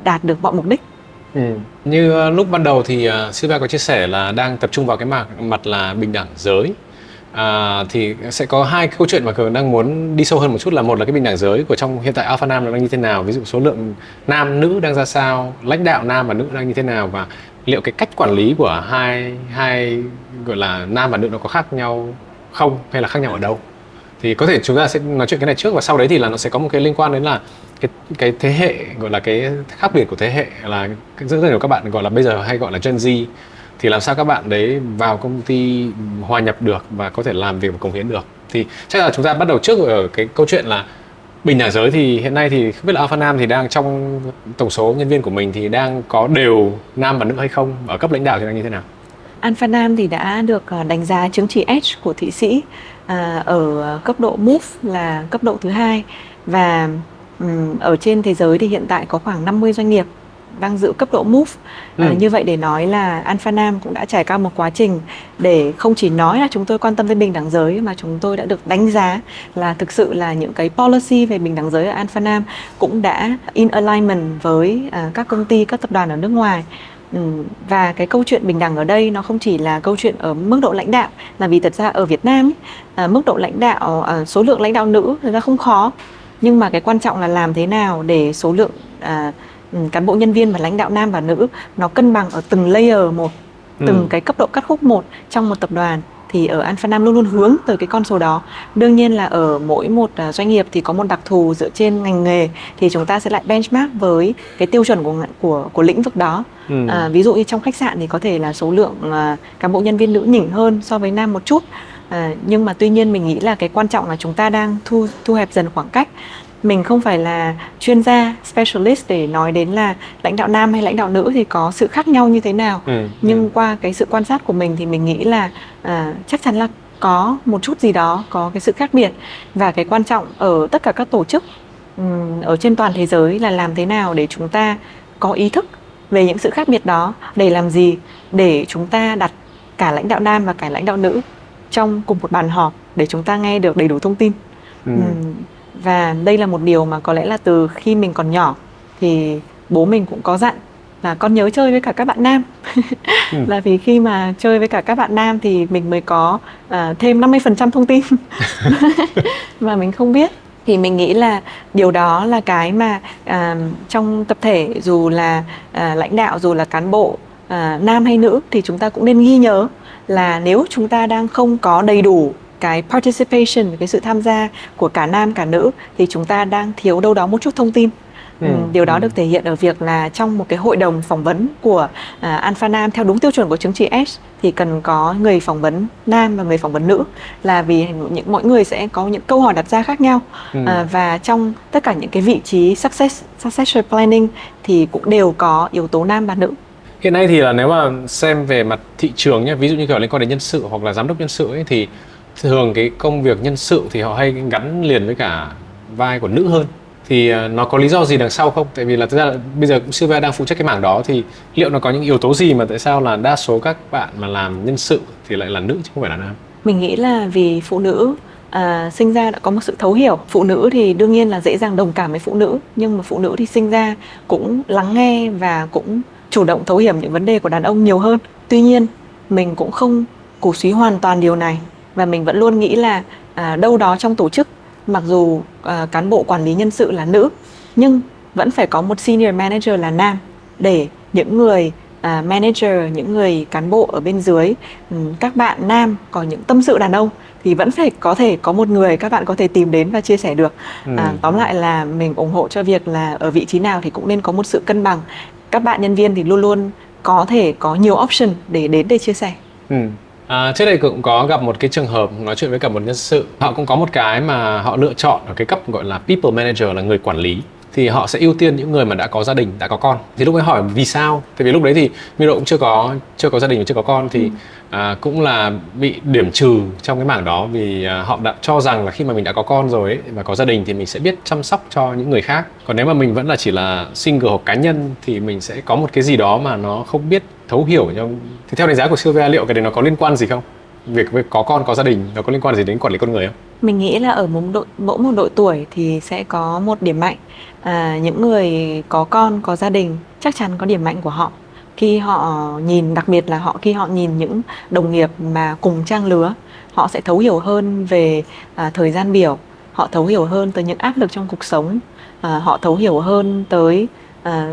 đạt được mọi mục đích. Như lúc ban đầu thì Sylvia có chia sẻ là đang tập trung vào cái mặt là bình đẳng giới. Thì sẽ có hai cái câu chuyện mà Cường đang muốn đi sâu hơn một chút, là một là cái bình đẳng giới của trong hiện tại Alpha Nam nó đang như thế nào, ví dụ số lượng nam nữ đang ra sao, lãnh đạo nam và nữ đang như thế nào, và liệu cái cách quản lý của hai gọi là nam và nữ nó có khác nhau không, hay là khác nhau ở đâu? Thì có thể chúng ta sẽ nói chuyện cái này trước, và sau đấy thì là nó sẽ có một cái liên quan đến là cái thế hệ, gọi là cái khác biệt của thế hệ, là rất nhiều các bạn gọi là bây giờ hay gọi là Gen Z, thì làm sao các bạn đấy vào công ty hòa nhập được và có thể làm việc và cống hiến được. Thì chắc là chúng ta bắt đầu trước ở cái câu chuyện là bình đẳng giới. Thì hiện nay thì không biết là Alpha Nam thì đang trong tổng số nhân viên của mình thì đang có đều nam và nữ hay không, ở cấp lãnh đạo thì đang như thế nào? Alpha Nam thì đã được đánh giá chứng chỉ Edge của Thụy Sĩ ở cấp độ Move là cấp độ thứ 2, và ở trên thế giới thì hiện tại có khoảng 50 doanh nghiệp đang giữ cấp độ Move. Như vậy để nói là Alpha Nam cũng đã trải qua một quá trình để không chỉ nói là chúng tôi quan tâm đến bình đẳng giới, mà chúng tôi đã được đánh giá là thực sự là những cái policy về bình đẳng giới ở Alpha Nam cũng đã in alignment với các công ty, các tập đoàn ở nước ngoài. Và cái câu chuyện bình đẳng ở đây nó không chỉ là câu chuyện ở mức độ lãnh đạo, là vì thật ra ở Việt Nam mức độ lãnh đạo, số lượng lãnh đạo nữ thực ra không khó, nhưng mà cái quan trọng là làm thế nào để số lượng cán bộ nhân viên và lãnh đạo nam và nữ nó cân bằng ở từng layer một, từng cái cấp độ cắt khúc một trong một tập đoàn. Thì ở Alpha Nam luôn luôn hướng tới cái con số đó. Đương nhiên là ở mỗi một doanh nghiệp thì có một đặc thù dựa trên ngành nghề, thì chúng ta sẽ lại benchmark với cái tiêu chuẩn của lĩnh vực đó. Ví dụ như trong khách sạn thì có thể là số lượng cán bộ nhân viên nữ nhỉnh hơn so với nam một chút. Nhưng mà tuy nhiên mình nghĩ là cái quan trọng là chúng ta đang thu hẹp dần khoảng cách. Mình không phải là chuyên gia specialist để nói đến là lãnh đạo nam hay lãnh đạo nữ thì có sự khác nhau như thế nào. Nhưng qua cái sự quan sát của mình thì mình nghĩ là chắc chắn là có một chút gì đó, có cái sự khác biệt. Và cái quan trọng ở tất cả các tổ chức ở trên toàn thế giới là làm thế nào để chúng ta có ý thức về những sự khác biệt đó. Để làm gì? Để chúng ta đặt cả lãnh đạo nam và cả lãnh đạo nữ trong cùng một bàn họp để chúng ta nghe được đầy đủ thông tin. Và đây là một điều mà có lẽ là từ khi mình còn nhỏ thì bố mình cũng có dặn là con nhớ chơi với cả các bạn nam. Là vì khi mà chơi với cả các bạn nam thì mình mới có thêm 50% thông tin mà mình không biết. Thì mình nghĩ là điều đó là cái mà trong tập thể, dù là lãnh đạo, dù là cán bộ nam hay nữ, thì chúng ta cũng nên ghi nhớ là nếu chúng ta đang không có đầy đủ cái participation, cái sự tham gia của cả nam cả nữ, thì chúng ta đang thiếu đâu đó một chút thông tin. Điều đó được thể hiện ở việc là trong một cái hội đồng phỏng vấn của Alpha Nam theo đúng tiêu chuẩn của chứng chỉ S thì cần có người phỏng vấn nam và người phỏng vấn nữ, là vì mỗi người sẽ có những câu hỏi đặt ra khác nhau. Và trong tất cả những cái vị trí succession planning thì cũng đều có yếu tố nam và nữ. Hiện nay thì là nếu mà xem về mặt thị trường nhé, ví dụ như kiểu liên quan đến nhân sự hoặc là giám đốc nhân sự ấy, thì thường cái công việc nhân sự thì họ hay gắn liền với cả vai của nữ hơn. Thì nó có lý do gì đằng sau không? Tại vì là thực ra là bây giờ Sylvia đang phụ trách cái mảng đó, thì liệu nó có những yếu tố gì mà tại sao là đa số các bạn mà làm nhân sự thì lại là nữ chứ không phải là nam? Mình nghĩ là vì phụ nữ sinh ra đã có một sự thấu hiểu. Phụ nữ thì đương nhiên là dễ dàng đồng cảm với phụ nữ, nhưng mà phụ nữ thì sinh ra cũng lắng nghe và cũng chủ động thấu hiểu những vấn đề của đàn ông nhiều hơn. Tuy nhiên mình cũng không cổ suý hoàn toàn điều này, và mình vẫn luôn nghĩ là đâu đó trong tổ chức, mặc dù cán bộ quản lý nhân sự là nữ, nhưng vẫn phải có một senior manager là nam, để những người manager, những người cán bộ ở bên dưới, các bạn nam có những tâm sự đàn ông thì vẫn phải có thể có một người các bạn có thể tìm đến và chia sẻ được. Tóm lại là mình ủng hộ cho việc là ở vị trí nào thì cũng nên có một sự cân bằng. Các bạn nhân viên thì luôn luôn có thể có nhiều option để đến để chia sẻ. Trước đây cũng có gặp một cái trường hợp nói chuyện với cả một nhân sự. Họ cũng có một cái mà họ lựa chọn ở cái cấp gọi là people manager, là người quản lý. Thì họ sẽ ưu tiên những người mà đã có gia đình, đã có con. Thì lúc ấy hỏi vì sao? Tại vì lúc đấy thì Miro cũng chưa có gia đình và chưa có con, thì cũng là bị điểm trừ trong cái mảng đó. Vì họ đã cho rằng là khi mà mình đã có con rồi ấy, và có gia đình thì mình sẽ biết chăm sóc cho những người khác. Còn nếu mà mình vẫn là chỉ là single hoặc cá nhân thì mình sẽ có một cái gì đó mà nó không biết thấu hiểu nhau. Thì theo đánh giá của Sylvia, liệu cái đấy nó có liên quan gì không? Việc với có con, có gia đình nó có liên quan gì đến quản lý con người không? Mình nghĩ là ở mỗi một độ tuổi thì sẽ có một điểm mạnh. Những người có con, có gia đình chắc chắn có điểm mạnh của họ. Khi họ nhìn, đặc biệt là khi họ nhìn những đồng nghiệp mà cùng trang lứa, họ sẽ thấu hiểu hơn về thời gian biểu, họ thấu hiểu hơn tới những áp lực trong cuộc sống, họ thấu hiểu hơn tới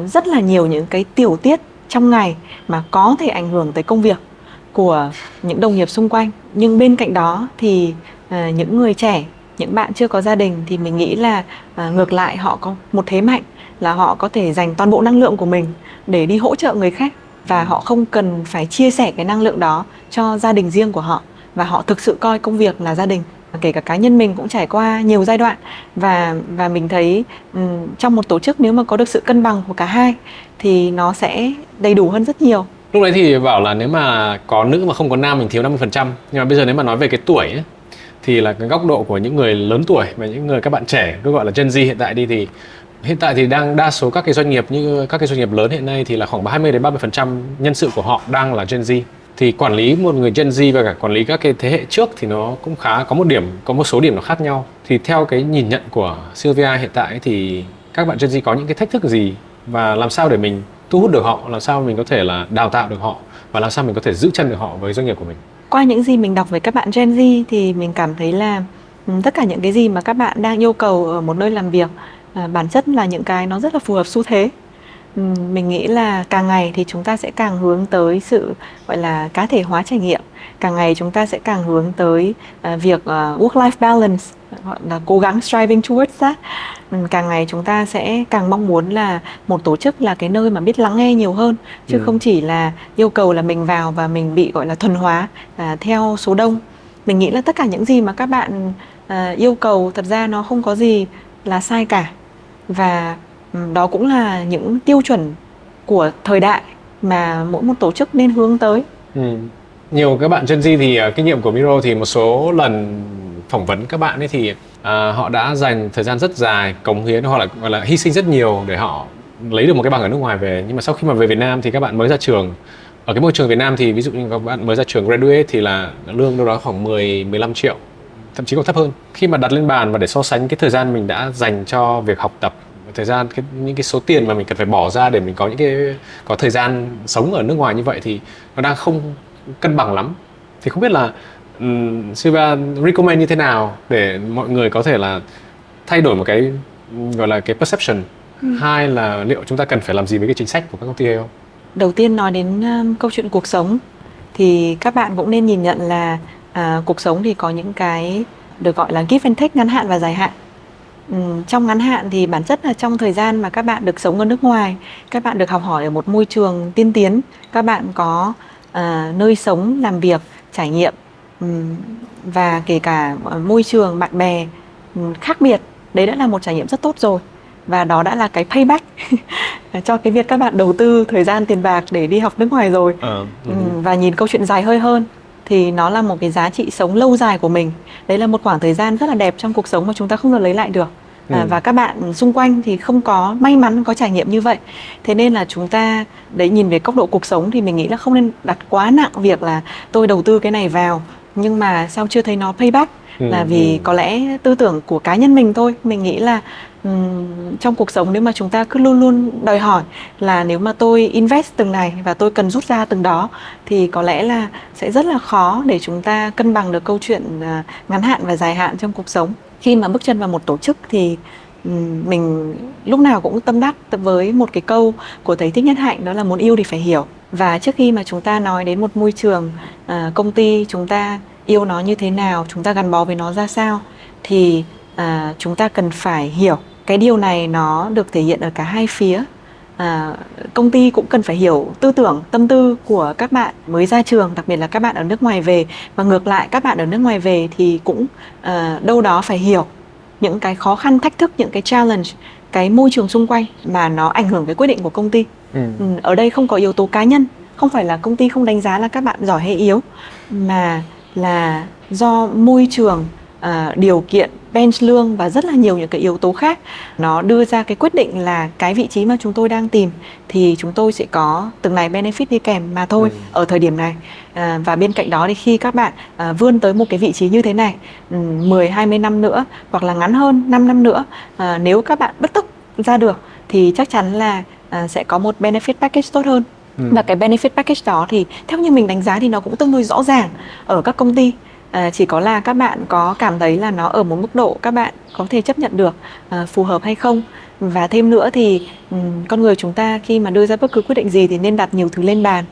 rất là nhiều những cái tiểu tiết trong ngày mà có thể ảnh hưởng tới công việc của những đồng nghiệp xung quanh. Nhưng bên cạnh đó thì những người trẻ, những bạn chưa có gia đình thì mình nghĩ là ngược lại họ có một thế mạnh là họ có thể dành toàn bộ năng lượng của mình để đi hỗ trợ người khác, và họ không cần phải chia sẻ cái năng lượng đó cho gia đình riêng của họ, và họ thực sự coi công việc là gia đình. Kể cả cá nhân mình cũng trải qua nhiều giai đoạn, và mình thấy trong một tổ chức nếu mà có được sự cân bằng của cả hai thì nó sẽ đầy đủ hơn rất nhiều. Lúc đấy thì bảo là nếu mà có nữ mà không có nam mình thiếu 50%. Nhưng mà bây giờ nếu mà nói về cái tuổi ấy, thì là cái góc độ của những người lớn tuổi và những người các bạn trẻ, cứ gọi là Gen Z hiện tại đi, thì hiện tại thì đang đa số các cái doanh nghiệp như các cái doanh nghiệp lớn hiện nay thì là khoảng 20 đến 30% nhân sự của họ đang là Gen Z. Thì quản lý một người Gen Z và cả quản lý các cái thế hệ trước thì nó cũng khá có một số điểm nó khác nhau. Thì theo cái nhìn nhận của Sylvia hiện tại thì các bạn Gen Z có những cái thách thức gì, và làm sao để mình thu hút được họ, làm sao mình có thể là đào tạo được họ, và làm sao mình có thể giữ chân được họ với doanh nghiệp của mình? Qua những gì mình đọc về các bạn Gen Z thì mình cảm thấy là tất cả những cái gì mà các bạn đang yêu cầu ở một nơi làm việc bản chất là những cái nó rất là phù hợp xu thế. Mình nghĩ là càng ngày thì chúng ta sẽ càng hướng tới sự gọi là cá thể hóa trải nghiệm. Càng ngày chúng ta sẽ càng hướng tới việc work-life balance, gọi là cố gắng striving towards that. Càng ngày chúng ta sẽ càng mong muốn là một tổ chức là cái nơi mà biết lắng nghe nhiều hơn, chứ không chỉ là yêu cầu là mình vào và mình bị gọi là thuần hóa theo số đông. Mình nghĩ là tất cả những gì mà các bạn yêu cầu thật ra nó không có gì là sai cả, và đó cũng là những tiêu chuẩn của thời đại mà mỗi một tổ chức nên hướng tới. Nhiều các bạn Gen Z thì kinh nghiệm của Miro thì một số lần phỏng vấn các bạn ấy thì họ đã dành thời gian rất dài, cống hiến hoặc là gọi là hy sinh rất nhiều để họ lấy được một cái bằng ở nước ngoài về. Nhưng mà sau khi mà về Việt Nam thì các bạn mới ra trường, ở cái môi trường Việt Nam thì ví dụ như các bạn mới ra trường graduate thì là lương đâu đó khoảng 10-15 triệu, thậm chí còn thấp hơn. Khi mà đặt lên bàn và để so sánh cái thời gian mình đã dành cho việc học tập, thời gian những cái số tiền mà mình cần phải bỏ ra để mình có thời gian sống ở nước ngoài như vậy thì nó đang không cân bằng lắm. Thì không biết là Sylvia recommend như thế nào để mọi người có thể là thay đổi một cái gọi là cái perception. Hai là liệu chúng ta cần phải làm gì với cái chính sách của các công ty hay không? Đầu tiên nói đến câu chuyện cuộc sống thì các bạn cũng nên nhìn nhận là cuộc sống thì có những cái được gọi là give and take, ngắn hạn và dài hạn. Trong ngắn hạn thì bản chất là trong thời gian mà các bạn được sống ở nước ngoài, các bạn được học hỏi ở một môi trường tiên tiến, các bạn có nơi sống, làm việc, trải nghiệm và kể cả môi trường bạn bè khác biệt, đấy đã là một trải nghiệm rất tốt rồi, và đó đã là cái payback cho cái việc các bạn đầu tư thời gian, tiền bạc để đi học nước ngoài rồi. Và nhìn câu chuyện dài hơi hơn thì nó là một cái giá trị sống lâu dài của mình. Đấy là một khoảng thời gian rất là đẹp trong cuộc sống mà chúng ta không thể lấy lại được. Và các bạn xung quanh thì không có may mắn có trải nghiệm như vậy. Thế nên là chúng ta đấy, nhìn về góc độ cuộc sống thì mình nghĩ là không nên đặt quá nặng việc là tôi đầu tư cái này vào nhưng mà sao chưa thấy nó payback. Là vì có lẽ tư tưởng của cá nhân mình thôi. Mình nghĩ là trong cuộc sống nếu mà chúng ta cứ luôn luôn đòi hỏi là nếu mà tôi invest từng này và tôi cần rút ra từng đó thì có lẽ là sẽ rất là khó để chúng ta cân bằng được câu chuyện ngắn hạn và dài hạn trong cuộc sống. Khi mà bước chân vào một tổ chức thì mình lúc nào cũng tâm đắc với một cái câu của thầy Thích Nhất Hạnh, đó là muốn yêu thì phải hiểu. Và trước khi mà chúng ta nói đến một môi trường công ty, chúng ta yêu nó như thế nào, chúng ta gắn bó với nó ra sao, thì chúng ta cần phải hiểu cái điều này nó được thể hiện ở cả hai phía. Công ty cũng cần phải hiểu tư tưởng, tâm tư của các bạn mới ra trường, đặc biệt là các bạn ở nước ngoài về, và ngược lại các bạn ở nước ngoài về thì cũng đâu đó phải hiểu những cái khó khăn, thách thức, những cái challenge, cái môi trường xung quanh mà nó ảnh hưởng với quyết định của công ty. Ở đây không có yếu tố cá nhân, không phải là công ty không đánh giá là các bạn giỏi hay yếu, mà là do môi trường, điều kiện, bench lương và rất là nhiều những cái yếu tố khác nó đưa ra cái quyết định là cái vị trí mà chúng tôi đang tìm thì chúng tôi sẽ có từng này benefit đi kèm mà thôi ở thời điểm này. Và bên cạnh đó thì khi các bạn vươn tới một cái vị trí như thế này 10-20 năm nữa hoặc là ngắn hơn 5 năm nữa, nếu các bạn bứt tốc ra được thì chắc chắn là sẽ có một benefit package tốt hơn. Và cái benefit package đó thì theo như mình đánh giá thì nó cũng tương đối rõ ràng ở các công ty. chỉ có là các bạn có cảm thấy là nó ở một mức độ các bạn có thể chấp nhận được, phù hợp hay không. Và thêm nữa thì con người chúng ta khi mà đưa ra bất cứ quyết định gì thì nên đặt nhiều thứ lên bàn.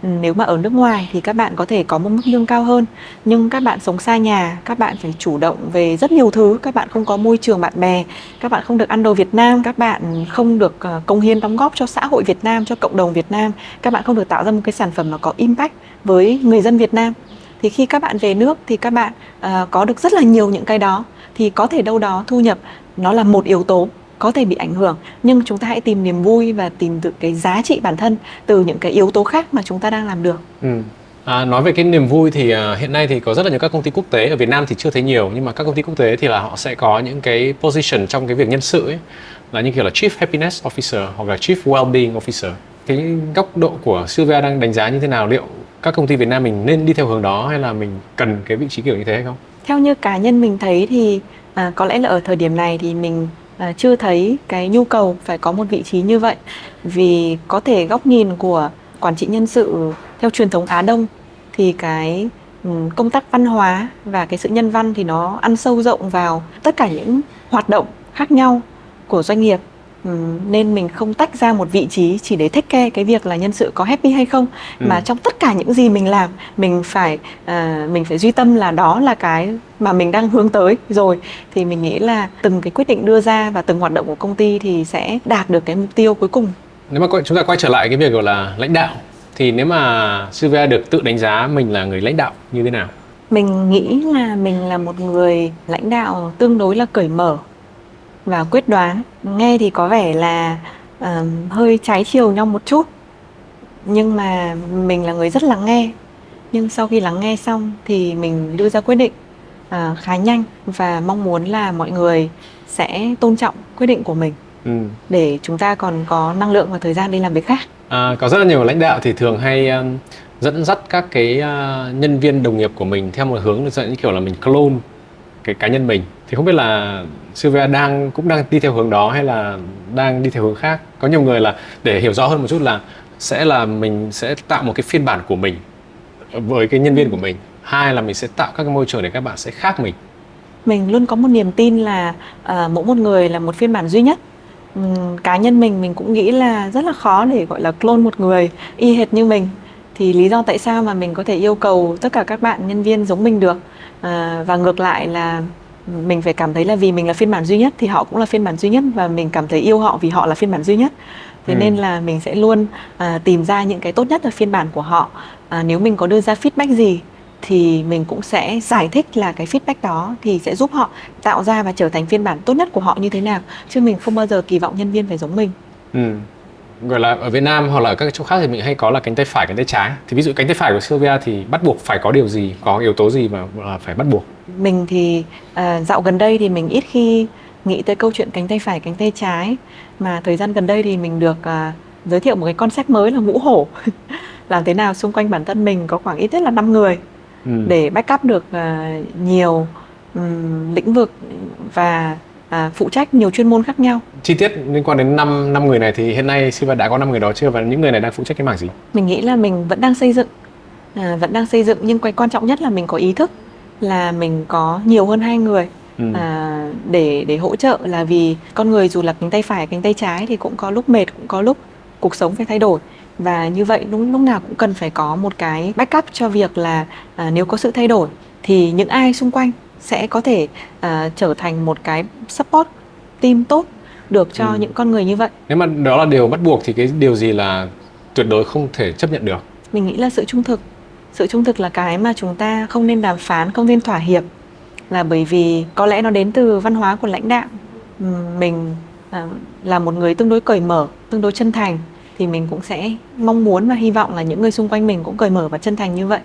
Nếu mà ở nước ngoài thì các bạn có thể có một mức lương cao hơn, nhưng các bạn sống xa nhà, các bạn phải chủ động về rất nhiều thứ, các bạn không có môi trường bạn bè, các bạn không được ăn đồ Việt Nam, các bạn không được cống hiến đóng góp cho xã hội Việt Nam, cho cộng đồng Việt Nam, các bạn không được tạo ra một cái sản phẩm mà có impact với người dân Việt Nam. Thì khi các bạn về nước thì các bạn có được rất là nhiều những cái đó, thì có thể đâu đó thu nhập nó là một yếu tố có thể bị ảnh hưởng, nhưng chúng ta hãy tìm niềm vui và tìm được cái giá trị bản thân từ những cái yếu tố khác mà chúng ta đang làm được. Nói về cái niềm vui thì hiện nay thì có rất là nhiều các công ty quốc tế, ở Việt Nam thì chưa thấy nhiều, nhưng mà các công ty quốc tế thì là họ sẽ có những cái position trong cái việc nhân sự ấy, là như kiểu là Chief Happiness Officer hoặc là Chief Wellbeing Officer. Cái góc độ của Sylvia đang đánh giá như thế nào? Liệu các công ty Việt Nam mình nên đi theo hướng đó hay là mình cần cái vị trí kiểu như thế hay không? Theo như cá nhân mình thấy thì có lẽ là ở thời điểm này thì mình chưa thấy cái nhu cầu phải có một vị trí như vậy. Vì có thể góc nhìn của quản trị nhân sự theo truyền thống Á Đông thì cái công tác văn hóa và cái sự nhân văn thì nó ăn sâu rộng vào tất cả những hoạt động khác nhau của doanh nghiệp. Nên mình không tách ra một vị trí chỉ để take care cái việc là nhân sự có happy hay không, mà trong tất cả những gì mình làm mình phải duy tâm là đó là cái mà mình đang hướng tới rồi, thì mình nghĩ là từng cái quyết định đưa ra và từng hoạt động của công ty thì sẽ đạt được cái mục tiêu cuối cùng. Nếu mà chúng ta quay trở lại cái việc gọi là lãnh đạo, thì nếu mà Sylvia được tự đánh giá mình là người lãnh đạo như thế nào? Mình nghĩ là mình là một người lãnh đạo tương đối là cởi mở và quyết đoán. Nghe thì có vẻ là hơi trái chiều nhau một chút, nhưng mà mình là người rất lắng nghe. Nhưng sau khi lắng nghe xong thì mình đưa ra quyết định khá nhanh và mong muốn là mọi người sẽ tôn trọng quyết định của mình để chúng ta còn có năng lượng và thời gian đi làm việc khác. Có rất là nhiều lãnh đạo thì thường hay dẫn dắt các cái nhân viên đồng nghiệp của mình theo một hướng như kiểu là mình clone cái cá nhân mình. Thì không biết là Sylvia cũng đang đi theo hướng đó hay là đang đi theo hướng khác? Có nhiều người là để hiểu rõ hơn một chút là mình sẽ tạo một cái phiên bản của mình với cái nhân viên của mình. Hai là mình sẽ tạo các cái môi trường để các bạn sẽ khác mình. Mình luôn có một niềm tin là mỗi một người là một phiên bản duy nhất. Cá nhân mình cũng nghĩ là rất là khó để gọi là clone một người y hệt như mình. Thì lý do tại sao mà mình có thể yêu cầu tất cả các bạn nhân viên giống mình được, và ngược lại là mình phải cảm thấy là vì mình là phiên bản duy nhất thì họ cũng là phiên bản duy nhất, và mình cảm thấy yêu họ vì họ là phiên bản duy nhất. Thế nên là mình sẽ luôn tìm ra những cái tốt nhất ở phiên bản của họ. Nếu mình có đưa ra feedback gì thì mình cũng sẽ giải thích là cái feedback đó thì sẽ giúp họ tạo ra và trở thành phiên bản tốt nhất của họ như thế nào. Chứ mình không bao giờ kỳ vọng nhân viên phải giống mình. Gọi là ở Việt Nam hoặc là các chỗ khác thì mình hay có là cánh tay phải, cánh tay trái. Thì ví dụ cánh tay phải của Sylvia thì bắt buộc phải có điều gì, có yếu tố gì mà phải bắt buộc? Mình thì dạo gần đây thì mình ít khi nghĩ tới câu chuyện cánh tay phải, cánh tay trái. Mà thời gian gần đây thì mình được giới thiệu một cái concept mới là ngũ hổ. Làm thế nào xung quanh bản thân mình có khoảng ít nhất là 5 người để backup được nhiều lĩnh vực và phụ trách nhiều chuyên môn khác nhau. Chi tiết liên quan đến 5 người này thì hiện nay Sylvia đã có 5 người đó chưa, và những người này đang phụ trách cái mảng gì? Mình nghĩ là mình vẫn đang xây dựng, nhưng cái quan trọng nhất là mình có ý thức là mình có nhiều hơn 2 người để hỗ trợ, là vì con người dù là cánh tay phải, cánh tay trái thì cũng có lúc mệt, cũng có lúc cuộc sống phải thay đổi. Và như vậy lúc nào cũng cần phải có một cái backup cho việc là nếu có sự thay đổi thì những ai xung quanh sẽ có thể trở thành một cái support team tốt được cho những con người như vậy. Nếu mà đó là điều bắt buộc thì cái điều gì là tuyệt đối không thể chấp nhận được? Mình nghĩ là sự trung thực. Sự trung thực là cái mà chúng ta không nên đàm phán, không nên thỏa hiệp, là bởi vì có lẽ nó đến từ văn hóa của lãnh đạo. Mình là một người tương đối cởi mở, tương đối chân thành, thì mình cũng sẽ mong muốn và hy vọng là những người xung quanh mình cũng cởi mở và chân thành như vậy.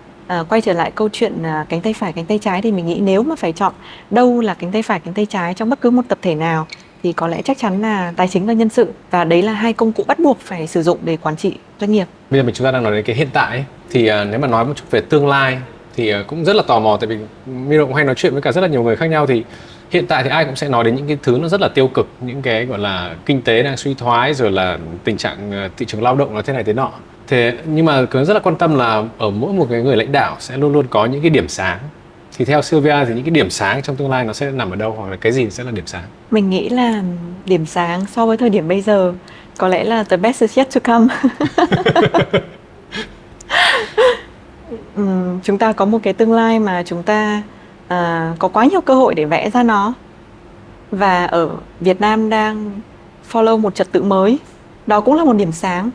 Quay trở lại câu chuyện cánh tay phải, cánh tay trái thì mình nghĩ nếu mà phải chọn đâu là cánh tay phải, cánh tay trái trong bất cứ một tập thể nào thì có lẽ chắc chắn là tài chính và nhân sự, và đấy là hai công cụ bắt buộc phải sử dụng để quản trị doanh nghiệp. Bây giờ chúng ta đang nói đến cái hiện tại ấy, thì nếu mà nói một chút về tương lai thì cũng rất là tò mò, tại vì Miro cũng hay nói chuyện với cả rất là nhiều người khác nhau. Thì hiện tại thì ai cũng sẽ nói đến những cái thứ nó rất là tiêu cực, những cái gọi là kinh tế đang suy thoái, rồi là tình trạng thị trường lao động nó thế này thế nọ. Thế nhưng mà cứ rất là quan tâm là ở mỗi một cái người lãnh đạo sẽ luôn luôn có những cái điểm sáng. Thì theo Sylvia thì những cái điểm sáng trong tương lai nó sẽ nằm ở đâu, hoặc là cái gì sẽ là điểm sáng? Mình nghĩ là điểm sáng so với thời điểm bây giờ có lẽ là the best is yet to come. Chúng ta có một cái tương lai mà chúng ta có quá nhiều cơ hội để vẽ ra nó. Và ở Việt Nam đang follow một trật tự mới. Đó cũng là một điểm sáng.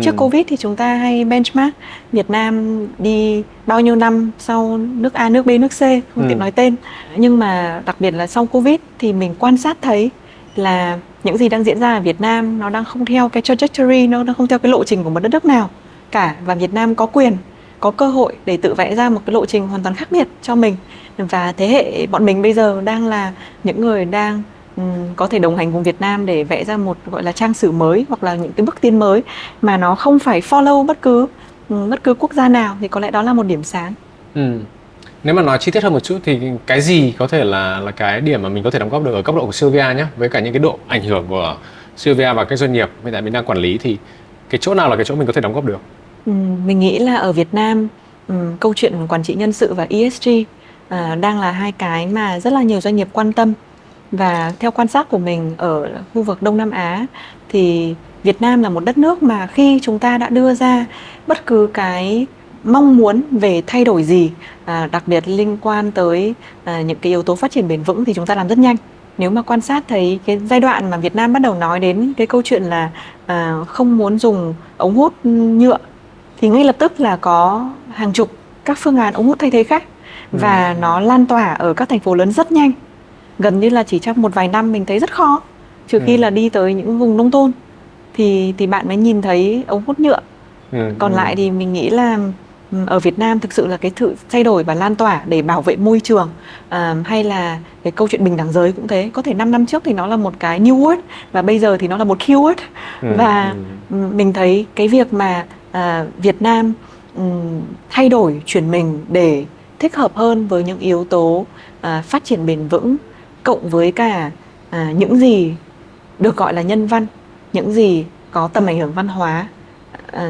Trước Covid thì chúng ta hay benchmark Việt Nam đi bao nhiêu năm sau nước A, nước B, nước C, không tiện nói tên. Nhưng mà đặc biệt là sau Covid thì mình quan sát thấy là những gì đang diễn ra ở Việt Nam nó đang không theo cái trajectory, nó đang không theo cái lộ trình của một đất nước nào cả. Và Việt Nam có quyền, có cơ hội để tự vẽ ra một cái lộ trình hoàn toàn khác biệt cho mình. Và thế hệ bọn mình bây giờ đang là những người đang có thể đồng hành cùng Việt Nam để vẽ ra một gọi là trang sử mới, hoặc là những cái bước tiến mới mà nó không phải follow bất cứ quốc gia nào, thì có lẽ đó là một điểm sáng. Nếu mà nói chi tiết hơn một chút thì cái gì có thể là cái điểm mà mình có thể đóng góp được ở cấp độ của Sylvia nhé, với cả những cái độ ảnh hưởng của Sylvia và các doanh nghiệp hiện tại mình đang quản lý, thì cái chỗ nào là cái chỗ mình có thể đóng góp được? Mình nghĩ là ở Việt Nam câu chuyện quản trị nhân sự và ESG đang là hai cái mà rất là nhiều doanh nghiệp quan tâm. Và theo quan sát của mình ở khu vực Đông Nam Á thì Việt Nam là một đất nước mà khi chúng ta đã đưa ra bất cứ cái mong muốn về thay đổi gì, đặc biệt liên quan tới những cái yếu tố phát triển bền vững, thì chúng ta làm rất nhanh. Nếu mà quan sát thấy cái giai đoạn mà Việt Nam bắt đầu nói đến cái câu chuyện là không muốn dùng ống hút nhựa, thì ngay lập tức là có hàng chục các phương án ống hút thay thế khác. Và nó lan tỏa ở các thành phố lớn rất nhanh. Gần như là chỉ trong một vài năm mình thấy rất khó, trừ khi là đi tới những vùng nông thôn thì bạn mới nhìn thấy ống hút nhựa. Còn lại thì mình nghĩ là ở Việt Nam thực sự là cái sự thay đổi và lan tỏa để bảo vệ môi trường, hay là cái câu chuyện bình đẳng giới cũng thế. Có thể 5 năm trước thì nó là một cái new word và bây giờ thì nó là một keyword. Và mình thấy cái việc mà Việt Nam thay đổi chuyển mình để thích hợp hơn với những yếu tố phát triển bền vững, cộng với cả những gì được gọi là nhân văn, những gì có tầm ảnh hưởng văn hóa,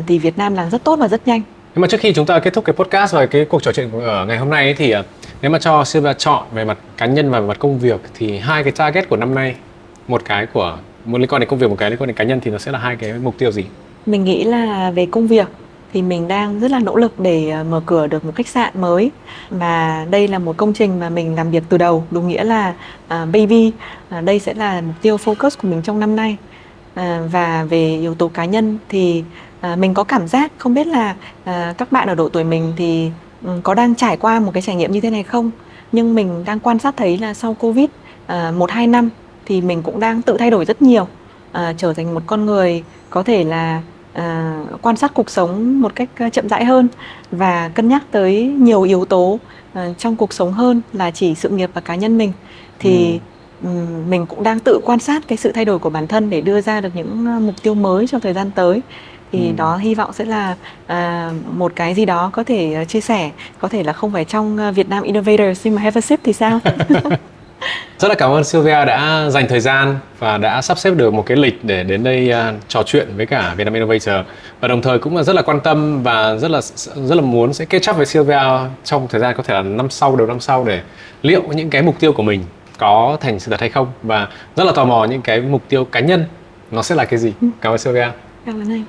thì Việt Nam làm rất tốt và rất nhanh. Nhưng mà trước khi chúng ta kết thúc cái podcast và cái cuộc trò chuyện ở ngày hôm nay ấy, thì nếu mà cho Sylvia chọn về mặt cá nhân và về mặt công việc thì hai cái target của năm nay, một liên quan đến công việc, một cái liên quan đến cá nhân, thì nó sẽ là hai cái mục tiêu gì? Mình nghĩ là về công việc thì mình đang rất là nỗ lực để mở cửa được một khách sạn mới. Và đây là một công trình mà mình làm việc từ đầu, đúng nghĩa là baby. Đây sẽ là mục tiêu focus của mình trong năm nay. Và về yếu tố cá nhân thì mình có cảm giác, không biết là các bạn ở độ tuổi mình thì có đang trải qua một cái trải nghiệm như thế này không. Nhưng mình đang quan sát thấy là sau Covid 1-2 năm thì mình cũng đang tự thay đổi rất nhiều, trở thành một con người có thể là quan sát cuộc sống một cách chậm rãi hơn và cân nhắc tới nhiều yếu tố trong cuộc sống hơn là chỉ sự nghiệp và cá nhân mình. Thì mình cũng đang tự quan sát cái sự thay đổi của bản thân để đưa ra được những mục tiêu mới trong thời gian tới. Thì đó hy vọng sẽ là một cái gì đó có thể chia sẻ, có thể là không phải trong Việt Nam Innovators nhưng mà Have a Sip thì sao. Rất là cảm ơn Sylvia đã dành thời gian và đã sắp xếp được một cái lịch để đến đây trò chuyện với cả Vietnam Innovator, và đồng thời cũng là rất là quan tâm và rất là muốn sẽ catch up với Sylvia trong thời gian có thể là năm sau, đầu năm sau, để liệu những cái mục tiêu của mình có thành sự thật hay không, và rất là tò mò những cái mục tiêu cá nhân nó sẽ là cái gì. Cảm ơn Sylvia. Cảm ơn anh.